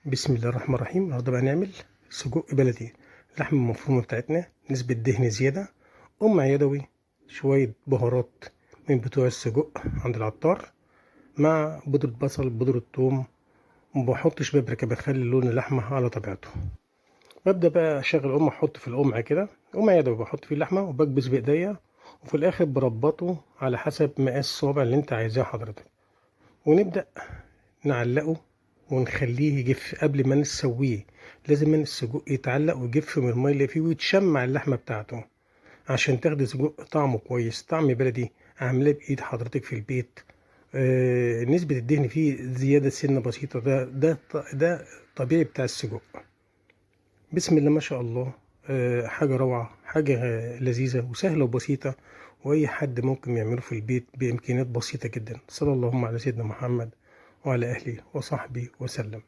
بسم الله الرحمن الرحيم. النهارده بقى نعمل سجق بلدي، اللحمة المفرومة بتاعتنا، نسبة دهن زيادة، قمع يدوي، شوية بهارات من بتوع السجق عند العطار، مع بودرة بصل، بودرة ثوم. مبحطش بابريكا، بخلي لون اللحمة على طبيعته. ببدأ بقى أشغل قمع، أحط في القمع كده قمع يدوي، بحط فيه اللحمة وبكبس بإيديا، وفي الآخر بربطه على حسب مقاس الصوابع اللي أنت عايزاه حضرتك، ونبدأ نعلقه ونخليه يجف قبل ما نسويه. لازم السجق يتعلق ويجف من الميه اللي فيه ويتشمع اللحمه بتاعته عشان تاخد سجق طعمه كويس، طعم بلدي عاملاه بايد حضرتك في البيت. نسبة الدهن فيه زيادة سنة بسيطة، ده طبيعي بتاع السجق. بسم الله ما شاء الله. حاجة روعة، حاجة لذيذة وسهلة وبسيطة، وأي حد ممكن يعمله في البيت بإمكانيات بسيطة جدا. صلى اللهم على سيدنا محمد وعلى أهله وصحبه وسلم.